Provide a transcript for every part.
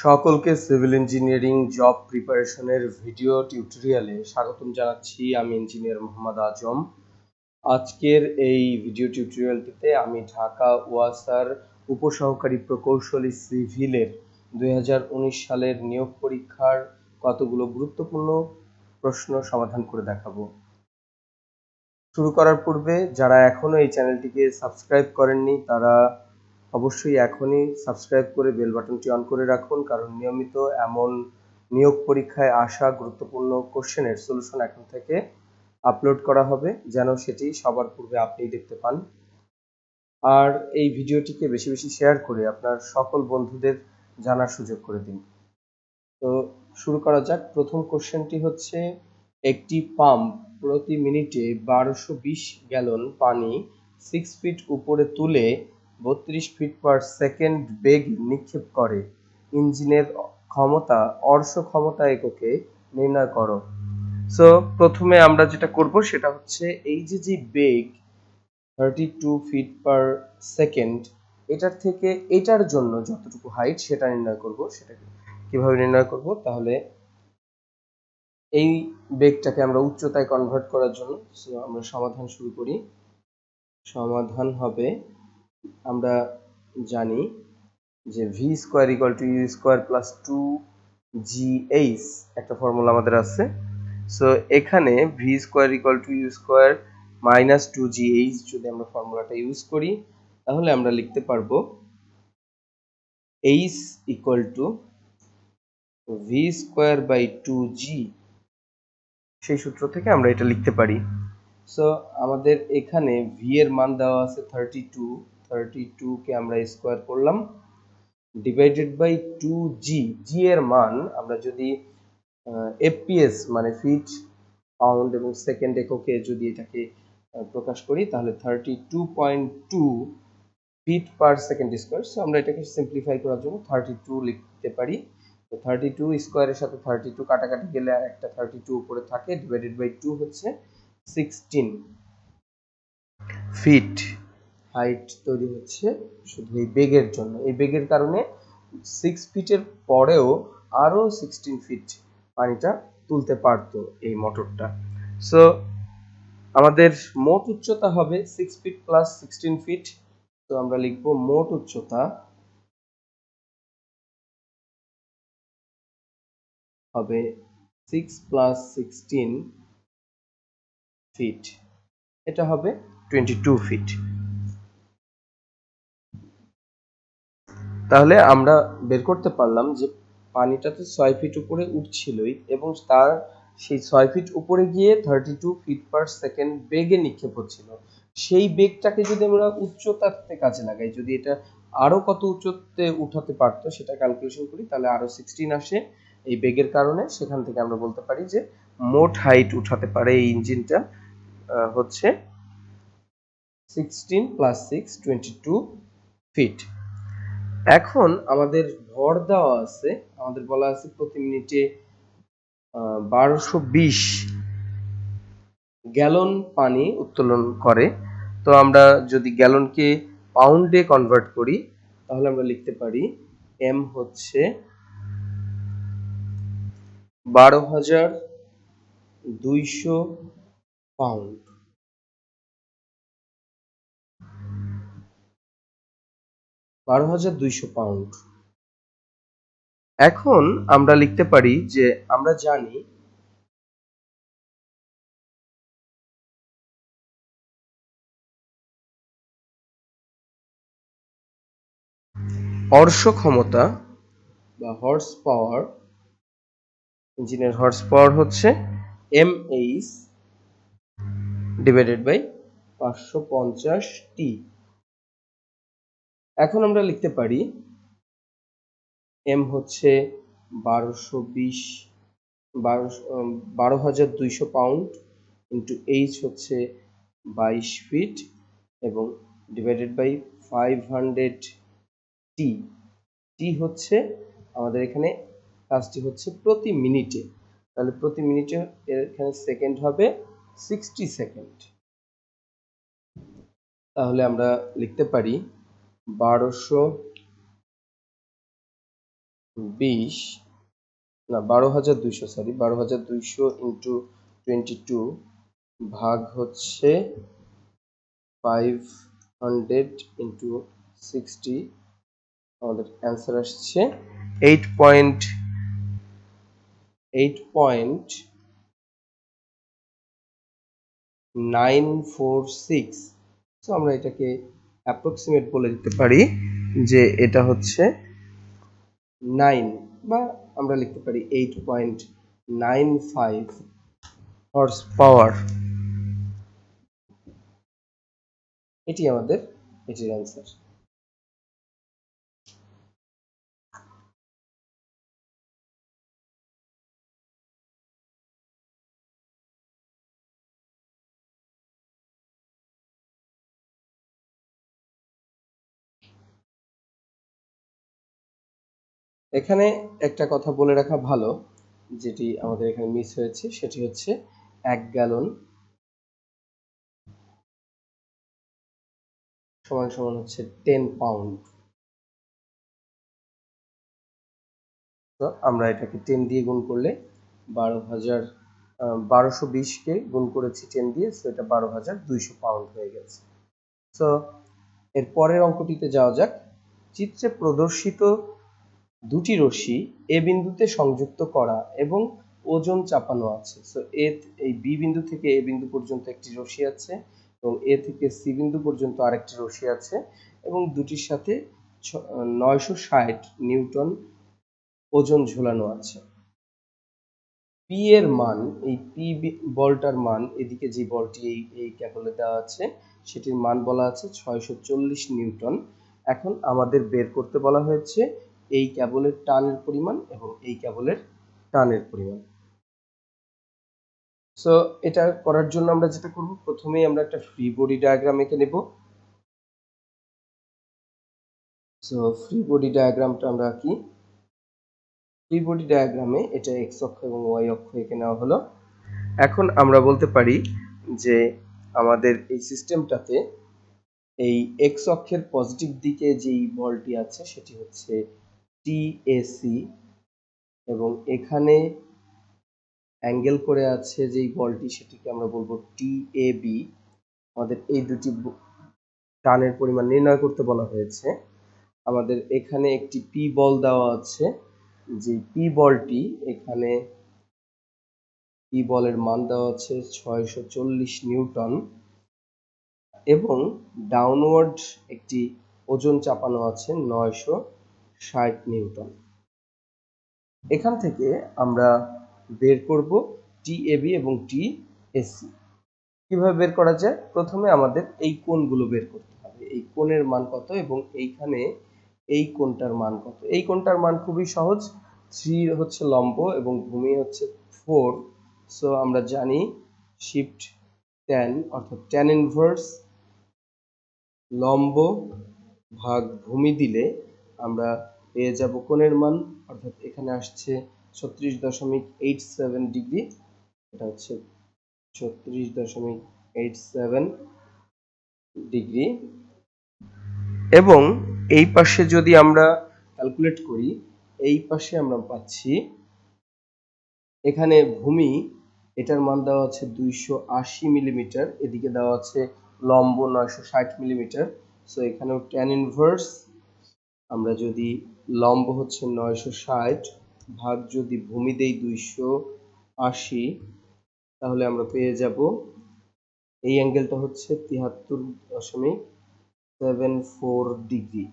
সকলকে civil engineering job প্রিপারেশনের video টিউটোরিয়ালে স্বাগতম জানাচ্ছি। আমি ইঞ্জিনিয়ার মোহাম্মদ আজম। আজকের এই ভিডিও টিউটোরিয়ালটিতে আমি ঢাকা ওয়াসার উপসহকারী প্রকৌশলী সিভিলের 2019 সালের নিয়োগ পরীক্ষার কতগুলো গুরুত্বপূর্ণ প্রশ্ন সমাধান করে দেখাবো। শুরু করার পূর্বে যারা এখনো এই চ্যানেলটিকে সাবস্ক্রাইব করেননি তারা অবশ্যই এখনই সাবস্ক্রাইব করে বেল বাটনটি অন করে রাখুন, কারণ নিয়মিত এমন নিয়োগ পরীক্ষায় আসা গুরুত্বপূর্ণ কোশ্চেনের সলিউশন এখন থেকে আপলোড করা হবে, যেন সেটি সবার পূর্বে আপনি দেখতে পান। আর এই ভিডিওটিকে বেশি বেশি শেয়ার করে আপনার সকল বন্ধুদের জানার সুযোগ করে দিন। তো শুরু করা যাক। প্রথম কোশ্চেনটি হচ্ছে, একটি পাম্প প্রতি মিনিটে 1220 গ্যালন পানি 6 ফিট উপরে তুলে 32 ফিট পার সেকেন্ড বেগে নিক্ষেপ করে। ইঞ্জিনের ক্ষমতা অর্শ ক্ষমতা এককে নির্ণয় করো। সো প্রথমে আমরা যেটা করব সেটা হচ্ছে, এই যে বেগ 32 ফিট পার সেকেন্ড, এটার থেকে এটার জন্য যতটুকু হাইট সেটা নির্ণয় করব। সেটাকে কিভাবে নির্ণয় করব? তাহলে এই বেগটাকে আমরা উচ্চতায় কনভার্ট করার জন্য আমরা সমাধান শুরু করি। সমাধান হবে, আমরা জানি যে V square equal to U square plus 2gh একটা ফর্মুলা আমাদের আছে। সো এখানে V square equal to U square minus 2gh যদি আমরা ফর্মুলাটা ইউজ করি, তাহলে আমরা লিখতে পারবো h equal to V square by 2g। সেই সূত্র থেকে আমরা এটা লিখতে পারি। সো আমাদের এখানে ভি এর মান দেওয়া আছে 32 কে আমরা স্কোয়ার করলাম, ডিভাইডেড বাই 2g। জি এর মান আমরা যদি এফপিএস মানে ফিট পাউন্ড এবং সেকেন্ড এককে যদি এটাকে প্রকাশ করি, তাহলে 32.2 feet per second square. So আমরা এটাকে সিম্পলিফাই করার জন্য 32 লিখতে পারি। তো 32 স্কোয়ারের সাথে 32 কাটাকাটি গেলে একটা 32 উপরে থাকে, ডিভাইডেড বাই 2 হচ্ছে 16 ফিট হাইট তৈরি হচ্ছে শুধু এই বেগের জন্য। এই বেগের কারণে 6 ফিটের পরেও আরো 16 ফিট পানিটা তুলতে পারতো এই মোটরটা। সো আমাদের মোট উচ্চতা হবে 6 ফিট প্লাস 16 ফিট। তো আমরা লিখবো মোট উচ্চতা হবে 6 প্লাস 16 ফিট, এটা হবে 22 ফিট। তাহলে আমরা বের করতে পারলাম যে পানিটা তো 6 ফিট উপরে উঠছিলই, এবং তার সেই 6 ফিট উপরে গিয়ে 32 ফিট পার সেকেন্ড বেগে নিক্ষেপ হচ্ছিল। সেই বেগটাকে যদি আমরা উচ্চতাতে কাজে লাগাই, যদি এটা আরো কত উচ্চতে উঠাতে পারতো সেটা ক্যালকুলেশন করি, তাহলে আরো 16 আসে এই বেগের কারণে। সেখান থেকে আমরা বলতে পারি যে মোট হাইট উঠাতে পারে এই ইঞ্জিনটা হচ্ছে 16 প্লাস 6 22 ফিট। এখন আমাদের ভর দেওয়া আছে, আমাদের বলা আছে প্রতি মিনিটে 1220 গ্যালন পানি উত্তোলন করে। তো আমরা যদি গ্যালনকে পাউন্ডে কনভার্ট করি, তাহলে আমরা লিখতে পারি এম হচ্ছে 12,200 পাউন্ড। 12,200 পাউন্ড। এখন আমরা লিখতে পারি যে আমরা জানি অর্শ ক্ষমতা বা হর্স পাওয়ার, ইঞ্জিনের হর্স পাওয়ার হচ্ছে mh ডিভাইডেড বাই 550t। এখন আমরা লিখতে পারি m হচ্ছে 12,200 পাউন্ড ইন্টু h হচ্ছে 22 ফিট এবং ডিভাইডেড বাই 500t। টি হচ্ছে আমাদের এখানে কাজটি হচ্ছে প্রতি মিনিটে, তাহলে প্রতি মিনিটে এখানে সেকেন্ড হবে 60 সেকেন্ড। তাহলে আমরা লিখতে পারি 20 না 12,200, সরি 12,200 ইন্টু 22 ভাগ হচ্ছে 500 ইন্টু 60, আমাদের অ্যান্সার আসছে 8.946। সো আমরা এটাকে অ্যাপ্রক্সিমেট বলে দিতে পারি যে এটা হচ্ছে 9, বা আমরা লিখতে পারি 8.95 হর্স পাওয়ার। এটি আমাদের এটির অ্যান্সার। এখানে একটা কথা বলে রাখা ভালো, যেটি আমাদের এখানে মিস হয়েছে, সেটি হচ্ছে 1 গ্যালন সমান সমান হচ্ছে 10 পাউন্ড। তো আমরা এটাকে 10 দিয়ে গুণ করলে 1220 কে গুণ করেছি 10 দিয়ে, সো এটা 12,200 পাউন্ড হয়ে গেছে। সো এর পরের অঙ্কটিতে যাওয়া যাক। চিত্রে প্রদর্শিত দুটি রশ্মি এ বিন্দুতে সংযুক্ত করা এবং ওজন চাপানো আছে। সো এই বি বিন্দু থেকে এ বিন্দু পর্যন্ত একটি রশ্মি আছে এবং এ থেকে সি বিন্দু পর্যন্ত আরেকটি রশ্মি আছে এবং দুটির সাথে 960 নিউটন ওজন ঝোলানো আছে। পি এর মান, এই পি বলটার মান, এদিকে যে বলটি এই ক্যাবলে দেওয়া আছে সেটির মান বলা আছে 640 নিউটন। এখন আমাদের বের করতে বলা হয়েছে এই ক্যাবলের টানের পরিমাণ এবং এই ক্যাবলের টানের পরিমাণ। সো এটা করার জন্য আমরা যেটা করব, প্রথমেই আমরা একটা ফ্রি বডি ডায়াগ্রাম এঁকে নেব। সো ফ্রি বডি ডায়াগ্রামটা আমরা আঁকি। ফ্রি বডি ডায়াগ্রামে এটা এক্স অক্ষ এবং ওয়াই অক্ষ এঁকে নেওয়া হলো। এখন আমরা বলতে পারি যে আমাদের এই সিস্টেমটাতে এই এক্স অক্ষের পজিটিভ দিকে যেই বলটি আছে সেটি হচ্ছে টিএসি এবং এখানে অ্যাঙ্গেল করে আছে যেই বলটি সেটিকে আমরা বলবো টিএবি। আমাদের এই দুটি টানের পরিমাণ নির্ণয় করতে বলা হয়েছে। আমাদের এখানে একটি পি বল দেওয়া আছে, যে পি বলটি এখানে পি বলের মান দেওয়া আছে 640 নিউটন এবং ডাউনওয়ার্ড একটি ওজন চাপানো আছে 960 নিউটন। এখান থেকে আমরা বের করব টিএবি এবং টিএসি। কিভাবে বের করা যায়? প্রথমে আমাদের এই কোণগুলো বের করতে হবে, এই কোণের মান কত এবং এইখানে এই কোণটার মান কত। এই কোণটার মান খুবই সহজ, 3 হচ্ছে লম্ব এবং ভূমি হচ্ছে 4। সো আমরা জানি শিফট tan, অর্থাৎ tan ইনভার্স লম্ব ভাগ ভূমি দিলে আমরা পেয়ে যাব কোণের মান, অর্থাৎ এখানে আসছে 36.87 ডিগ্রি। এটা হচ্ছে 36.87 ডিগ্রি এবং এই পাশে যদি আমরা ক্যালকুলেট করি, এই পাশে আমরা পাচ্ছি এখানে ভূমি, এটার মান দেওয়া আছে 280 মিলিমিটার, এদিকে দেওয়া আছে লম্ব 960 মিলিমিটার। সো এখানেও tan ইনভার্স, আমরা যদি লম্ব হচ্ছে 960 ভাগ যদি ভূমি দেই 280, তাহলে আমরা পেয়ে যাব এই অ্যাঙ্গেলটা হচ্ছে 73.74 ডিগ্রি।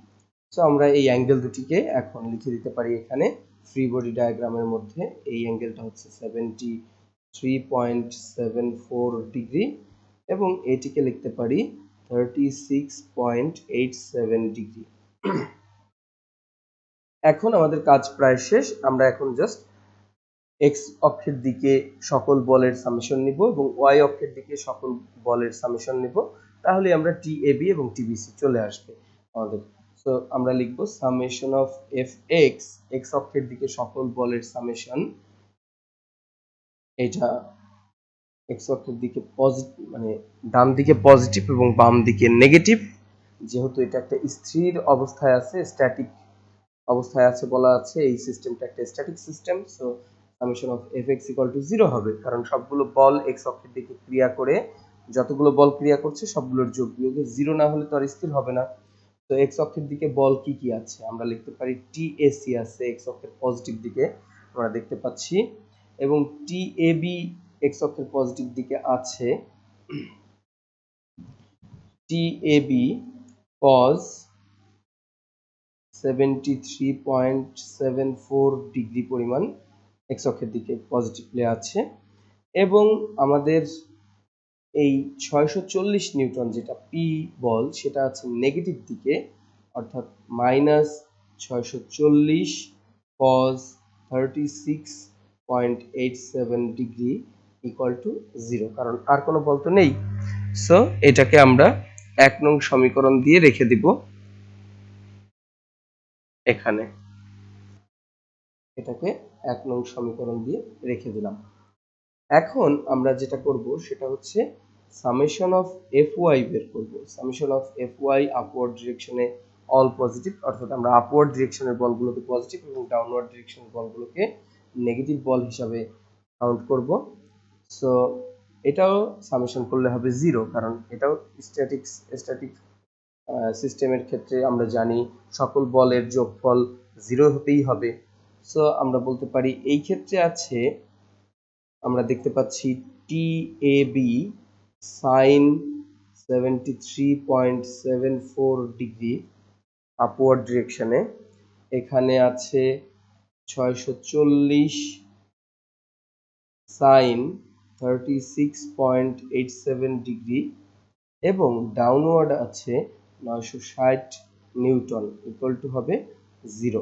সো আমরা এই অ্যাঙ্গেল দুটিকে এখন লিখে দিতে পারি এখানে ফ্রি বডি ডায়াগ্রামের মধ্যে। এই অ্যাঙ্গেলটা হচ্ছে 73.74 ডিগ্রি এবং এটিকে লিখতে পারি 36.87 ডিগ্রি। এখন আমাদের কাজ প্রায় শেষ। আমরা এখন জাস্ট এক্স অক্ষের দিকে সকল বলের সামেশন নিব এবং ওয়াই অক্ষের দিকে সকল বলের সামেশন নিব, তাহলে আমরা টিএবি এবং টিবিসি চলে আসবে আমাদের। সো আমরা লিখব summation of F x, x অক্ষের দিকে সকল বলের সামেশন। এটা এক্স অক্ষের দিকে পজিটিভ, মানে ডান দিকে পজিটিভ এবং বাম দিকে নেগেটিভ, যেহেতু এটা একটা স্থির অবস্থায় আছে, স্ট্যাটিক অবস্থায় আছে বলা আছে। এই সিস্টেমটা একটা static system. So summation of fx equal to 0 হবে, কারণ সবগুলো বল এক্স অক্ষের দিকে ক্রিয়া করে, যতগুলো বল ক্রিয়া করছে সবগুলোর যোগ বিয়োগে 0 না হলে তো আর স্থির হবে না। তো এক্স অক্ষের দিকে বল কি কি আছে আমরা লিখতে পারি, টিএসি আছে এক্স অক্ষের পজিটিভ দিকে আমরা দেখতে পাচ্ছি, এবং টিএবি এক্স অক্ষের পজিটিভ দিকে আছে। টিএবি cos 73.74 ডিগ্রি পরিমাণ এক্স অক্ষের দিকে পজিটিভলি আছে, এবং আমাদের এই 640 নিউটন যেটা পি বল সেটা আছে নেগেটিভ দিকে, অর্থাৎ -640 cos 36.87 ডিগ্রি ইকুয়াল টু 0, কারণ আর কোনো বল তো নেই। সো এটাকে আমরা 1 নং সমীকরণ দিয়ে রেখে দিব এখানে, এটাকে 1 নং সমীকরণ দিয়ে রেখে দিলাম। এখন আমরা যেটা করব সেটা হচ্ছে সামেশন অফ fy বের করব। সামেশন অফ fy আপওয়ার্ড ডিরেকশনে অল পজিটিভ, অর্থাৎ আমরা আপওয়ার্ড ডিরেকশনের বলগুলোকে পজিটিভ এবং ডাউনওয়ার্ড ডিরেকশনের বলগুলোকে নেগেটিভ বল হিসাবে কাউন্ট করব। সো এটাও সামেশন করলে হবে 0, কারণ এটাও স্ট্যাটিক সিস্টেমের ক্ষেত্রে আমরা জানি সকল বলের যোগফল 0 হতেই হবে। সো আমরা বলতে পারি এই ক্ষেত্রে আছে, আমরা দেখতে পাচ্ছি টিএবি সাইন 73.74 ডিগ্রি আপওয়ার্ড ডিরেকশনে, এখানে আছে 640 সাইন 36.87 ডিগ্রি, এবং ডাউনওয়ার্ড আছে 960 নিউটন ইকুয়াল টু হবে 0।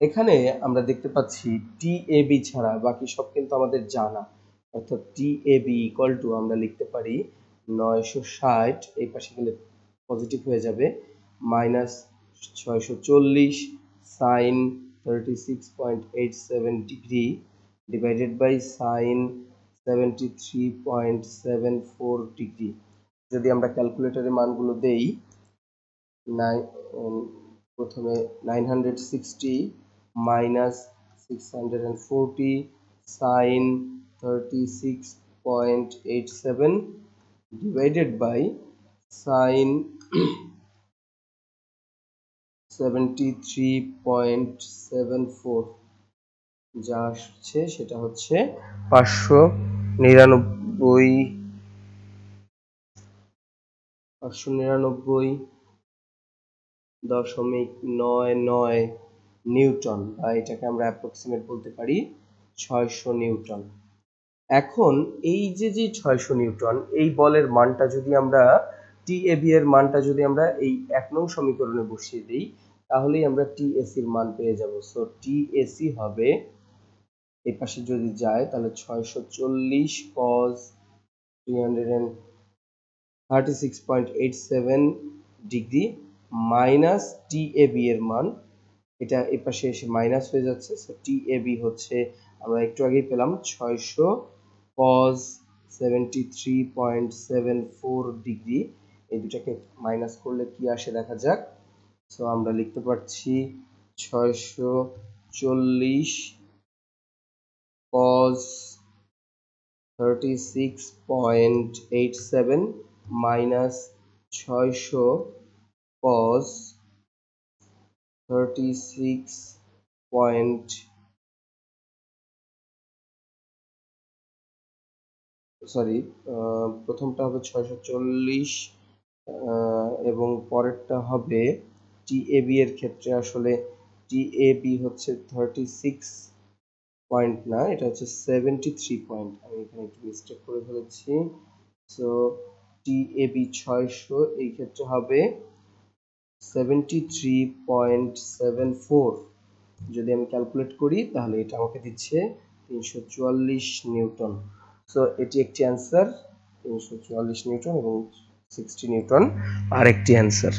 এখানে আমরা দেখতে পাচ্ছি টিএবি ছাড়া বাকি সব কিন্তু আমাদের জানা, অর্থাৎ টিএবি ইকুয়াল টু আমরা লিখতে পারি 960, এই পাশে গেলে পজিটিভ হয়ে যাবে, -640 sine 36.87 degree divided by sine 73.74 degree. যদি আমরা ক্যালকুলেটরে মানগুলো দেই, প্রথমে 960 minus 640 sine 36.87 divided by sine 73.74, যা আসছে সেটা হচ্ছে 599.99 নিউটন, বা এটাকে আমরা অ্যাপ্রক্সিমেট বলতে পারি 600 নিউটন। এখন এই যে 600 নিউটন, এই বলের মানটা যদি আমরা টিএবি এর মানটা যদি আমরা এই 1 নং সমীকরণে বসিয়ে দিই, তাহলেই আমরা টিএসি এর মান পেয়ে যাব। সো টিএসি হবে, এই পাশে যদি যায় তাহলে 640 cos 336.87 ডিগ্রি মাইনাস টিএবি এর মান, এটা এই পাশে এসে মাইনাস হয়ে যাচ্ছে। সো টিএবি হচ্ছে আমরা একটু আগেই পেলাম 600 cos 73.74 ডিগ্রি, এই দুটাকে মাইনাস করলে কি আসে দেখা যাক। সো আমরা লিখতে পারছি 640 cos 36.87 minus 600 cos 36 প্রথমটা হবে 640 এবং পরেরটা হবে টিএবি এর ক্ষেত্রে আসলে টিএবি হচ্ছে 36 পয়েন্ট না, এটা হচ্ছে 73 পয়েন্ট, আমি এখানে একটু মিস্টেক করে ফেলেছি। সো টিএবি 600 এই ক্ষেত্রে হবে 73.74, যদি আমি ক্যালকুলেট করি তাহলে এটা আমাকে দিচ্ছে 344 নিউটন। সো এটি একটি অ্যান্সার, 344 নিউটন, এবং 60 নিউটন আরেকটি অ্যান্সার।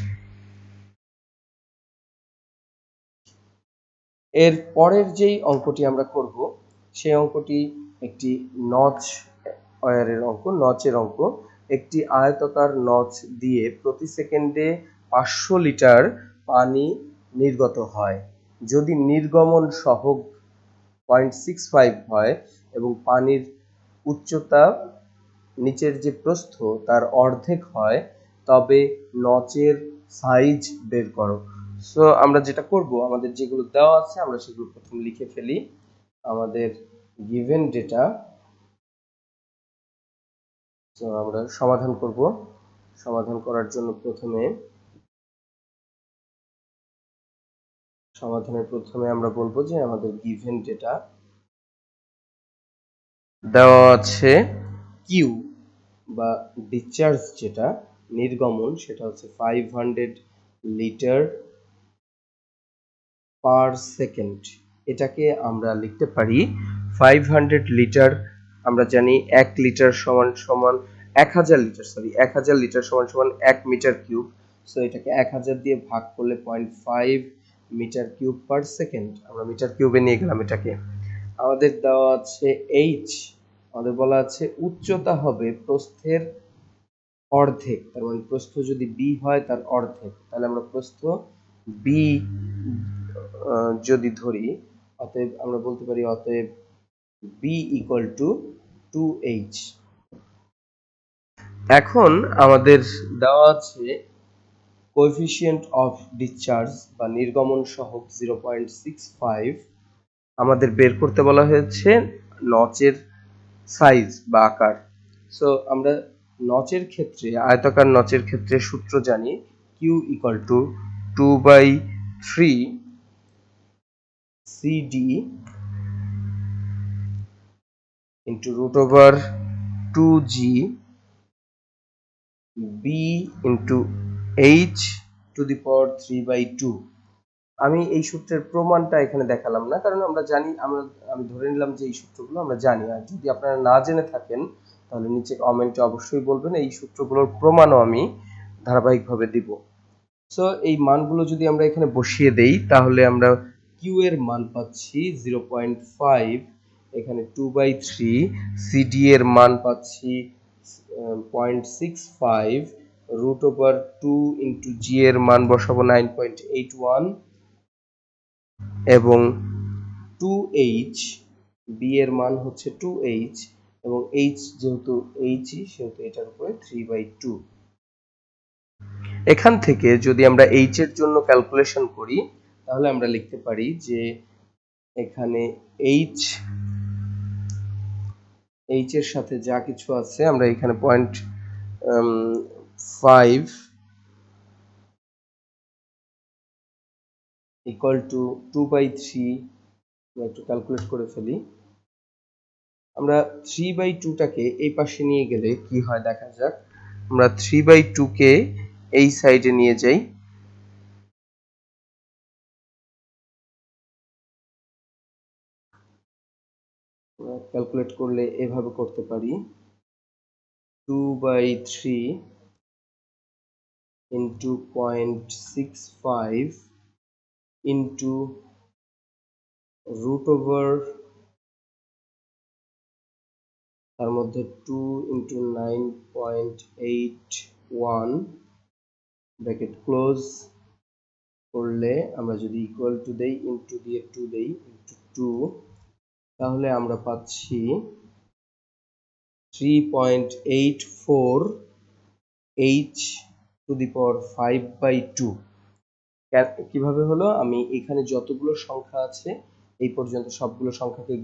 এর পরের যেই অঙ্কটি আমরা করব সেই অঙ্কটি একটি নচ ওয়্যারের অঙ্ক, নচের অঙ্ক। একটি আয়তাকার নচ দিয়ে প্রতি সেকেন্ডে 500 লিটার পানি নির্গত হয়। যদি নির্গমন সহগ 0.65 হয় এবং পানির উচ্চতা নিচের যে প্রস্থ তার অর্ধেক হয়, তবে নচের সাইজ বের করো। সো আমরা যেটা করব, আমাদের যেগুলো দেওয়া আছে আমরা সেগুলো প্রথম লিখে ফেলি। আমাদের গিভেন ডেটা, তো আমরা সমাধান করব। সমাধান করার জন্য প্রথমে আমরা বলবো যে আমাদের গিভেন ডেটা দেওয়া আছে কিউ বা ডিসচার্জ, যেটা নির্গমন, সেটা হচ্ছে 500 লিটার পার সেকেন্ড। এটাকে আমরা লিখতে পারি 500 লিটার। আমরা জানি 1 লিটার সমান সমান 1000 লিটার, 1000 লিটার সমান সমান 1 মিটার কিউব। সো এটাকে 1000 দিয়ে ভাগ করলে 0.5 মিটার কিউব পার সেকেন্ড। আমরা মিটার কিউবে নিয়ে গেলাম এটাকে। আমাদের দেওয়া আছে এইচ, আমাদের বলা আছে উচ্চতা হবে প্রস্থের অর্ধেক। তার মানে প্রস্থ যদি বি হয় তার অর্ধেক, তাহলে আমরা প্রস্থ বি যদি ধরি, অতএব আমরা বলতে পারি অতএব বি ইকুয়াল টু 2h। এখন আমাদের দেওয়া আছে কোএফিসিয়েন্ট অফ ডিসচার্জ বা নির্গমন সহগ 0.65। আমাদের বের করতে বলা হয়েছে নচের সাইজ বা আকার। সো আমরা নচের ক্ষেত্রে, আয়তাকার নচের ক্ষেত্রে সূত্র জানি, Q equal to 2/3 C D into root over 2g B into H to the power 3/2। আমি এই সূত্রের প্রমাণটা এখানে দেখালাম না, কারণ আমরা জানি, আমি ধরে নিলাম যে এই সূত্রগুলো আমরা জানি। আর যদি আপনারা না জেনে থাকেন তাহলে নিচে কমেন্টে অবশ্যই বলবেন, এই সূত্রগুলোর প্রমাণও আমি ধারাবাহিকভাবে দিব। সো এই মানগুলো যদি আমরা এখানে বসিয়ে দেই তাহলে আমরা কিউ এর মান পাচ্ছি 0.5, এখানে 2/3, সিডি এর মান পাচ্ছি 0.65, রুট ওভার 2 ইন্টু জি এর মান বসাবো 9.81 এবং 2h, বি এর মান হচ্ছে 2h এবং h যেহেতু h সেহেতু এটার উপরে 3/2। এখান থেকে যদি আমরা h এর জন্য ক্যালকুলেশন করি তাহলে আমরা লিখতে পারি যে এখানে h এর সাথে যা কিছু আছে আমরা এখানে 0.5 ইকুয়াল টু 2/3, একটু ক্যালকুলেট করে ফেলি। আমরা 3/2টাকে এই পাশে নিয়ে গেলে কি হয় দেখা যাক। আমরা 3/2 কে এই সাইডে নিয়ে যাই, ক্যালকুলেট করলে এভাবে করতে পারি 2/3 ইন্টু 0.65 ইন্টু রুট ওভার, তার মধ্যে 2 ইন্টু 9.81 ব্র্যাকেট ক্লোজ করলে আমরা যদি ইকুয়াল টু দেই, ইন্টু দিয়ে 2 দেই, ইন্টু 2, তাহলে আমরা পাচ্ছি 3.84 h টু দি পাওয়ার 5/2। কিভাবে হলো, আমি এখানে যতগুলো সংখ্যা আছে এই পর্যন্ত সবগুলো সংখ্যাকে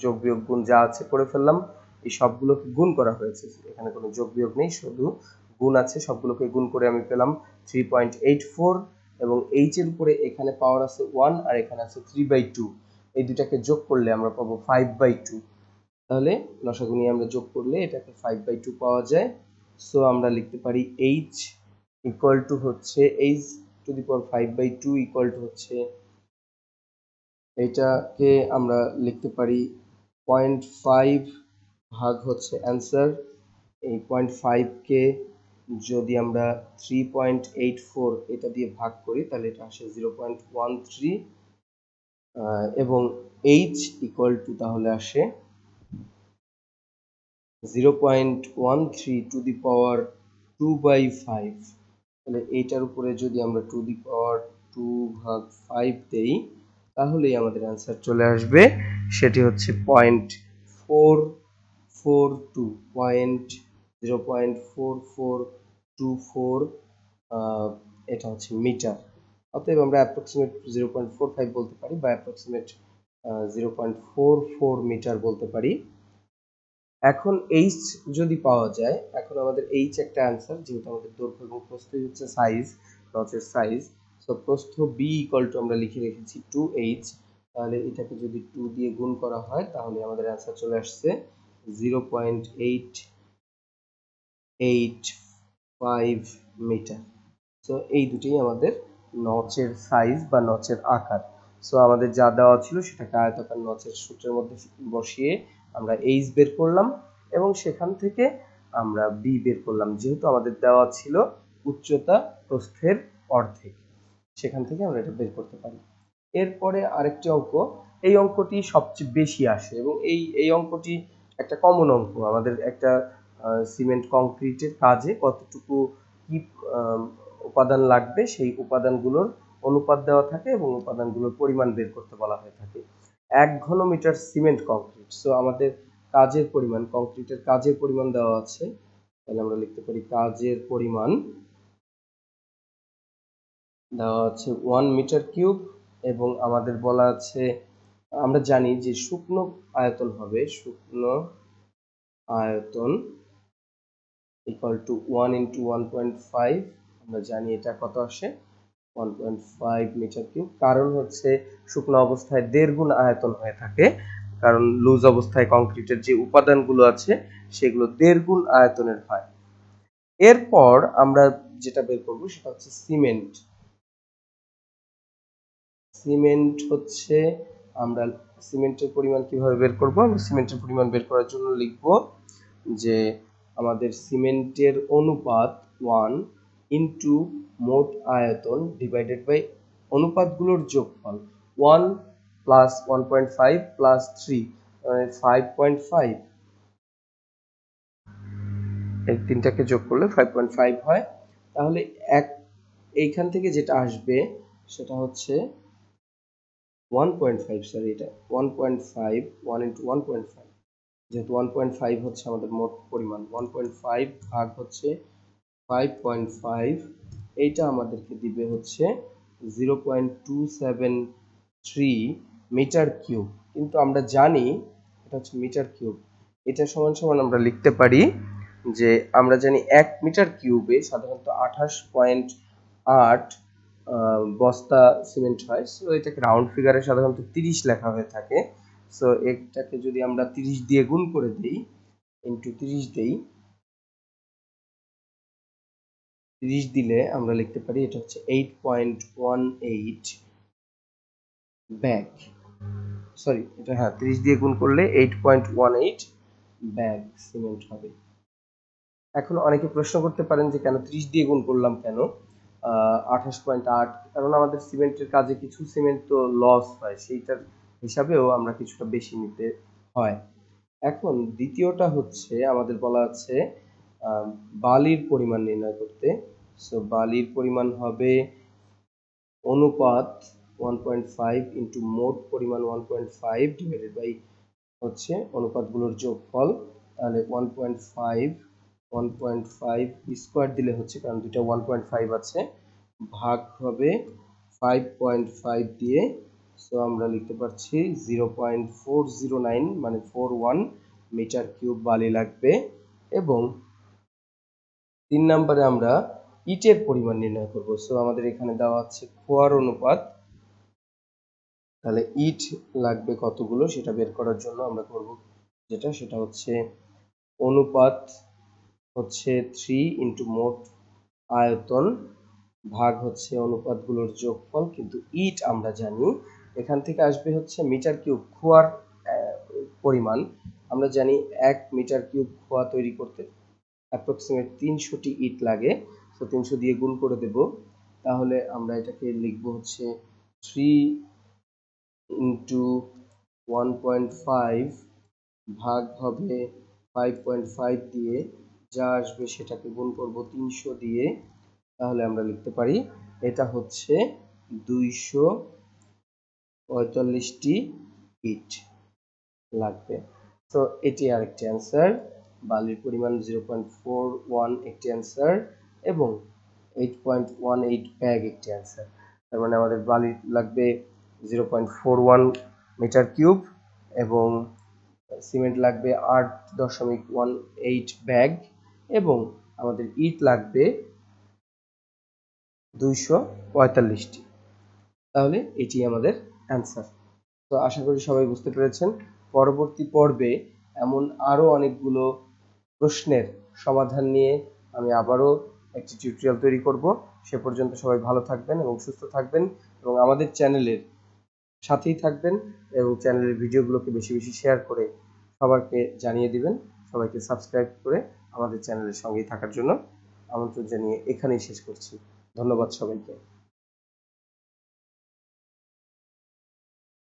যোগ বিয়োগ গুণ যা আছে করে ফেললাম। এই সবগুলোকে গুণ করা হয়েছে, এখানে কোনো যোগ বিয়োগ নেই, শুধু গুণ আছে। সবগুলোকে গুণ করে আমি পেলাম 3.84 এবং h এর উপরে এখানে পাওয়ার আছে 1 আর এখানে আছে 3/2। এই দুটাকে যোগ করলে আমরা পাবো 5/2। তাহলে লসাগু নিয়ে আমরা যোগ করলে এটাকে 5/2 পাওয়া যায়। সো আমরা লিখতে পারি h ইকুয়াল টু হচ্ছে h two the power 5/2 equal to হচ্ছে, এটাকে আমরা লিখতে পারি 0.5 ভাগ হচ্ছে অ্যান্সার। এই 0.5 কে যদি আমরা 3.84 এটা দিয়ে ভাগ করি তাহলে এটা আসে 0.13 এবং h ইকুয়াল টু তাহলে আসে 0.13 টু দি পাওয়ার 2/5। তাহলে এইটার উপরে যদি আমরা 2 দি পাওয়ার 2/5 দেই, তাহলেই আমাদের অ্যান্সার চলে আসবে। সেটি হচ্ছে 0.442, 0.4424, এটা হচ্ছে মিটার। অতএব আমরা অ্যাপ্রক্সিমেট 0.45 বলতে পারি বা অ্যাপ্রক্সিমেট 0.44 মিটার বলতে পারি। এখন এইচ যদি পাওয়া যায়, এখন আমাদের এইচ একটা অ্যান্সার, যেহেতু আমাদের দৈর্ঘ্য এবং প্রস্থই হচ্ছে সাইজ, নচের সাইজ। সো প্রস্থ বি ইকুয়াল টু আমরা লিখে রেখেছি 2h, তাহলে এটাকে যদি 2 দিয়ে গুণ করা হয় তাহলে আমাদের অ্যান্সার চলে আসছে 0.885 মিটার। সো এই দুটোই আমাদের নচের সাইজ বা নচের আকার। সো আমাদের যা দেওয়া ছিল সেটাকে আয়তাকার নচের সূত্রের মধ্যে বসিয়ে আমরা এইচ বের করলাম এবং সেখান থেকে আমরা বি বের করলাম, যেহেতু আমাদের দেওয়া ছিল উচ্চতা প্রস্থের অর্ধেক, সেখান থেকে আমরা এটা বের করতে পারি। এরপরে আরেকটি অঙ্ক, এই অঙ্কটি সবচেয়ে বেশি আসে এবং এই অঙ্কটি একটা কমন অঙ্ক। আমাদের একটা সিমেন্ট কংক্রিটের কাজে কতটুকু কি উপাদান লাগবে সেই উপাদানগুলোর অনুপাত দেওয়া থাকে এবং উপাদানগুলোর পরিমাণ বের করতে বলা হয়ে থাকে। 1 ঘনমিটার সিমেন্ট কংক্রিট। সো আমাদের কাজের পরিমাণ, কংক্রিটের কাজের পরিমাণ দেওয়া আছে, তাহলে আমরা লিখতে পারি কাজের পরিমাণ দেওয়া আছে 1 মিটার কিউব এবং আমাদের বলা আছে, আমরা জানি যে শুকনো আয়তন হবে, শুকনো আয়তন ইকুয়াল টু 1 ইন্টু 1.5, আমরা জানি এটা কত আসে 1.5 মিটার কিউব। কারণ হচ্ছে শুকনো অবস্থায় 1.5 গুণ আয়তন হয়ে থাকে, কারণ লুজ অবস্থায় কংক্রিটের যে উপাদানগুলো আছে সেগুলো 1.5 গুণ আয়তনের হয়। এরপর আমরা যেটা বের করব সেটা হচ্ছে সিমেন্ট। সিমেন্ট হচ্ছে, আমরা সিমেন্টের পরিমাণ কিভাবে বের করব? আমরা সিমেন্টের পরিমাণ বের করার জন্য লিখব যে আমাদের সিমেন্টের অনুপাত 1 ইন্টু মোট আয়তন ডিভাইডেড বাই অনুপাতগুলোর যোগফল 1 প্লাস 1.5 প্লাস 3 মানে 5.5, এই তিনটাকে যোগ করলে 5.5 হয়। তাহলে এইখান থেকে যেটা আসবে সেটা হচ্ছে 1.5, সরি এটা 1.5, 1 ইন্টু 1.5, যেহেতু 1.5 হচ্ছে আমাদের মোট পরিমাণ, 1.5 ভাগ হচ্ছে 5.5, এইটা আমাদেরকে দিবে হচ্ছে 0.273 মিটার কিউব। কিন্তু আমরা জানি এটা হচ্ছে মিটার কিউব, এটা সমান সমান আমরা লিখতে পারি যে আমরা জানি 1 মিটার কিউবে সাধারণত 28.8 বস্তা সিমেন্ট হয়। সো এটাকে রাউন্ড ফিগারে সাধারণত 30 লেখা হয়ে থাকে। সো এটাকে যদি আমরা 30 দিয়ে গুণ করে দিই, ইন্টু 30 দেই, 30 দিলে আমরা লিখতে পারি এটা হচ্ছে 8.18 ব্যাগ, সরি এটা, হ্যাঁ 30 দিয়ে গুণ করলে 8.18 ব্যাগ সিমেন্ট হবে। এখন অনেকে প্রশ্ন করতে পারেন যে কেন 30 দিয়ে গুণ করলাম, কেন 28.8? কারণ আমাদের সিমেন্টের কাজে কিছু সিমেন্ট তো লস হয়, সেইটার হিসাবেও আমরা কিছুটা বেশি নিতে হয়। এখন দ্বিতীয়টা হচ্ছে আমাদের বলা আছে বালির পরিমাণ নির্ণয় করতে। সো বালির পরিমাণ হবে অনুপাত 1.5 ইন্টু মোট পরিমাণ 1.5 ডিভাইডেড বাই হচ্ছে অনুপাতগুলোর যোগফল। তাহলে 1.5 স্কোয়ার দিলে হচ্ছে, কারণ দুটো 1.5 আছে, ভাগ হবে 5.5 দিয়ে। সো আমরা লিখতে পারছি 0.409 মানে 41 মিটার কিউব বালি লাগবে। এবং 3 নম্বরে আমরা ইটের পরিমাণ নির্ণয় করব। সো আমাদের এখানে দেওয়া আছে খোয়ার অনুপাত, তাহলে ইট লাগবে কতগুলো সেটা বের করার জন্য আমরা করব সেটা হচ্ছে অনুপাত হচ্ছে 3 ইন্টু মোট আয়তন ভাগ হচ্ছে অনুপাতগুলোর যোগফল। কিন্তু ইট আমরা জানি এখান থেকে আসবে হচ্ছে মিটার কিউব, খোয়ার পরিমাণ আমরা জানি 1 মিটার কিউব খোয়া তৈরি করতে অ্যাপ্রক্সিমেট 300টি ইট লাগে। তো 300 দিয়ে গুণ করে দেব, তাহলে আমরা এটাকে লিখব হচ্ছে 3 ইন্টু 1.5 ভাগ হবে 5.5 দিয়ে, যা আসবে সেটাকে গুণ করব 300 দিয়ে, তাহলে আমরা লিখতে পারি এটা হচ্ছে 245টি ইট লাগবে। তো এটি আরেকটি অ্যান্সার। বালির পরিমাণ 0.41 একটি অ্যান্সার এবং 8.18 ব্যাগ একটি অ্যান্সার। তার মানে আমাদের বালি লাগবে 0.41 মিটার কিউব এবং সিমেন্ট লাগবে 8.18 ব্যাগ এবং আমাদের ইট লাগবে 245টি। তাহলে এটি আমাদের অ্যান্সার। তো আশা করি সবাই বুঝতে পেরেছেন। পরবর্তী পর্বে এমন আরো অনেকগুলো প্রশ্নের সমাধান নিয়ে আমি আবারও একটি টিউটোরিয়াল তৈরি করব। সে পর্যন্ত সবাই ভালো থাকবেন এবং সুস্থ থাকবেন এবং আমাদের চ্যানেলের সাথেই থাকবেন এবং চ্যানেলের ভিডিওগুলোকে বেশি বেশি শেয়ার করে সবাইকে জানিয়ে দিবেন। সবাইকে সাবস্ক্রাইব করে আমাদের চ্যানেলের সঙ্গেই থাকার জন্য আমন্ত্রণ জানিয়ে এখানেই শেষ করছি। ধন্যবাদ সবাইকে।